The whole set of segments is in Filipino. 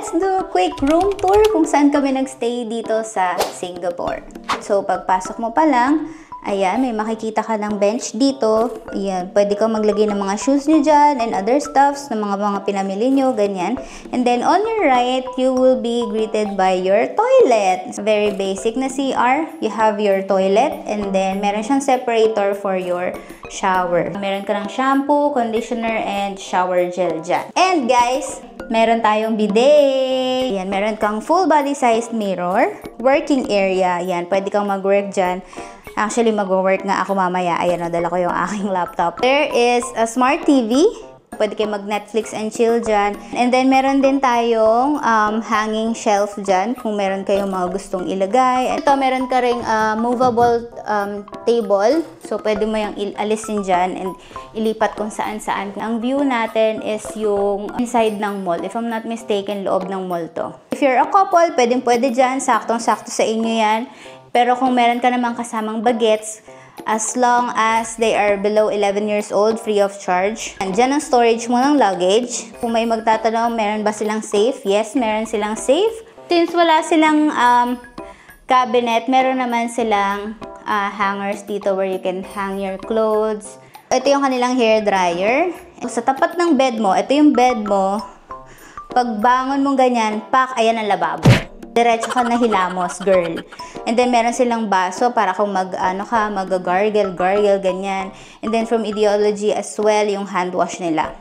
let's do a quick room tour kung saan kami nagstay dito sa Singapore. So, pagpasok mo pa lang, ayan, may makikita ka ng bench dito. Ayan, pwede kang maglagay ng mga shoes nyo dyan and other stuffs ng mga pinamili nyo, ganyan. And then, on your right, you will be greeted by your toilet. Very basic na CR. You have your toilet and then meron siyang separator for your shower. Meron ka ng shampoo, conditioner, and shower gel dyan. And guys, meron tayong bidet. Ayan, meron kang full body sized mirror. Working area. Ayan, pwede kang mag-work dyan. Actually, mag-work nga ako mamaya. Ayan, nadala ko yung aking laptop. There is a smart TV. Pwede kayo mag-Netflix and chill dyan. And then, meron din tayong hanging shelf dyan kung meron kayong mga gustong ilagay. Ito, meron ka ring movable table. So, pwede mo yung alisin dyan and ilipat kung saan-saan. Ang view natin is yung inside ng mall. If I'm not mistaken, loob ng mall to. If you're a couple, pwede dyan. Saktong-sakto sa inyo yan. Pero kung meron ka namang kasamang bagets, as long as they are below 11 years old, free of charge. Andyan ang storage mo ng luggage. Kung may magtatanong, meron ba silang safe? Yes, meron silang safe. Since wala silang cabinet, meron naman silang hangers dito where you can hang your clothes. Ito yung kanilang hair dryer. Sa tapat ng bed mo, ito yung bed mo. Pagbangon mong ganyan, ayan ang lababo. Diretso ka na hilamos, girl. And then, meron silang baso para kung mag-gargle, ganyan. And then, from Ideology as well, yung hand wash nila.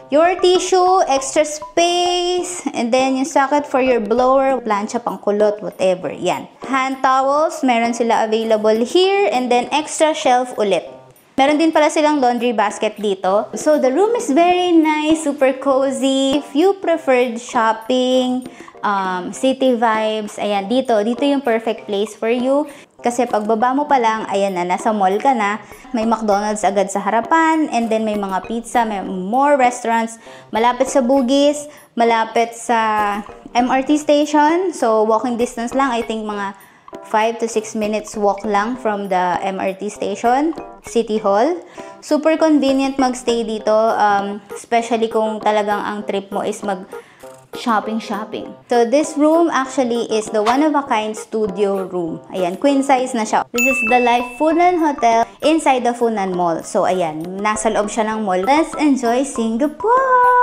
Your tissue, extra space. And then, yung socket for your blower, plancha, pangkulot, whatever. Yan. Hand towels, meron sila available here. And then, extra shelf ulit. Meron din pala silang laundry basket dito. So, the room is very nice, super cozy. If you preferred shopping, city vibes, ayan, dito yung perfect place for you. Kasi pagbaba mo pa lang, ayan na, nasa mall ka na. May McDonald's agad sa harapan. And then, may mga pizza, may more restaurants. Malapit sa Bugis, malapit sa MRT station. So, walking distance lang, I think mga 5 to 6 minutes walk lang from the MRT station, City Hall. Super convenient magstay dito, especially kung talagang ang trip mo is shopping. So, this room actually is the one-of-a-kind studio room. Ayan, queen size na siya. This is the Life Funan Hotel inside the Funan Mall. So, ayan, nasa loob siya ng mall. Let's enjoy Singapore!